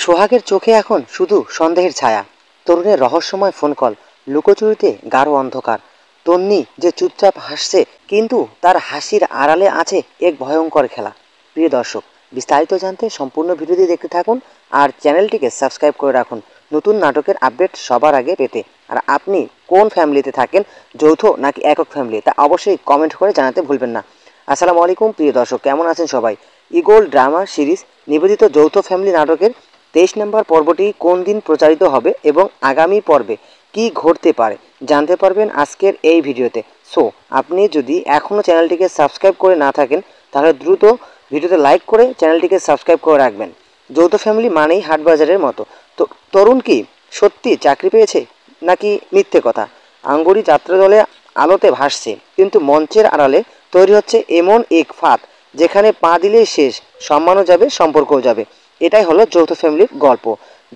সোহাগের চোখে এখন শুধু সন্দেহের ছায়া। তরুণের রহস্যময় ফোন কল, লুকোচুরিতে গাঢ় অন্ধকার। তন্নি যে চুপচাপ হাসছে, কিন্তু তার হাসির আড়ালে আছে এক ভয়ঙ্কর খেলা। প্রিয় দর্শক, বিস্তারিত জানতে সম্পূর্ণ ভিডিওটি দেখতে থাকুন আর চ্যানেলটিকে সাবস্ক্রাইব করে রাখুন নতুন নাটকের আপডেট সবার আগে পেতে। আর আপনি কোন ফ্যামিলিতে থাকেন, যৌথ নাকি একক ফ্যামিলি, তা অবশ্যই কমেন্ট করে জানাতে ভুলবেন না। আসসালামু আলাইকুম প্রিয় দর্শক, কেমন আছেন সবাই? ইগল ড্রামা সিরিজ নিবেদিত যৌথ ফ্যামিলি নাটকের 23 নম্বর পর্বটি কোন দিন প্রচারিত হবে এবং আগামী পর্বে কি ঘটতে পারে জানতে পারবেন আজকের এই ভিডিওতে। সো আপনি যদি এখনও চ্যানেলটিকে সাবস্ক্রাইব করে না থাকেন, তাহলে দ্রুত ভিডিওতে লাইক করে চ্যানেলটিকে সাবস্ক্রাইব করে রাখবেন। যৌথ ফ্যামিলি মানেই হাটবাজারের মতো। তো তরুণ কি সত্যি চাকরি পেয়েছে নাকি মিথ্যে কথা? আঙ্গুরি যাত্রা দলে আলোতে ভাসছে, কিন্তু মঞ্চের আড়ালে তৈরি হচ্ছে এমন এক ফাঁদ যেখানে পা দিলেই শেষ, সম্মানও যাবে, সম্পর্কও যাবে। এটাই হলো যৌথ ফ্যামিলির গল্প।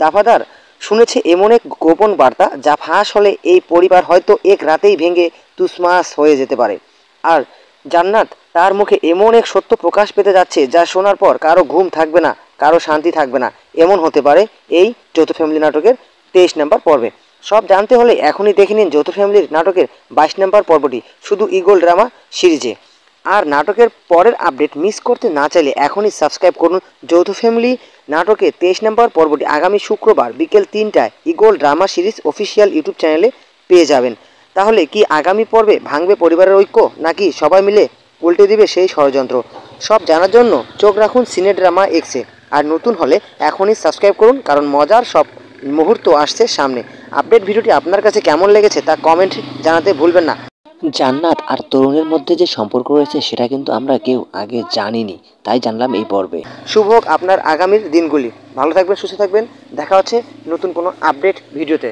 দাফাদার শুনেছে এমন এক গোপন বার্তা যা ফাঁস হলে এই পরিবার হয়তো এক রাতেই ভেঙে তুসমাস হয়ে যেতে পারে। আর জান্নাত, তার মুখে এমন এক সত্য প্রকাশ পেতে যাচ্ছে যা শোনার পর কারো ঘুম থাকবে না, কারো শান্তি থাকবে না। এমন হতে পারে এই যৌথ ফ্যামিলি নাটকের 23 নম্বর পর্বে। সব জানতে হলে এখনই দেখে নিন যৌথ ফ্যামিলির নাটকের 22 নম্বর পর্বটি শুধু ইগল ড্রামা সিরিজে। আর নাটকের পরের আপডেট মিস করতে না চাইলে এখনই সাবস্ক্রাইব করুন যৌথ ফ্যামিলি নাটকের 23 নম্বর পর্বটি আগামী শুক্রবার বিকেল 3টায় Eagle drama series official YouTube চ্যানেলে পেয়ে যাবেন। তাহলে কি আগামী পর্বে ভাঙবে পরিবারের ঐক্য, নাকি সবাই মিলে উল্টে দিবে সেই ষড়যন্ত্র? সব জানার জন্য চোখ রাখুন সিনে ড্রামা এক্সে। আর নতুন হলে এখনই সাবস্ক্রাইব করুন, কারণ মজার সব মুহূর্ত আসছে সামনে। আপডেট ভিডিওটি আপনার কাছে কেমন লেগেছে তা কমেন্ট জানাতে ভুলবেন না। জান্নাত আর তরুণের মধ্যে যে সম্পর্ক রয়েছে সেটা কিন্তু আমরা কেউ আগে জানিনি, তাই জানলাম এই পর্বে। শুভ হোক আপনার আগামীর দিনগুলি। ভালো থাকবেন, সুস্থ থাকবেন। দেখা হচ্ছে নতুন কোনো আপডেট ভিডিওতে।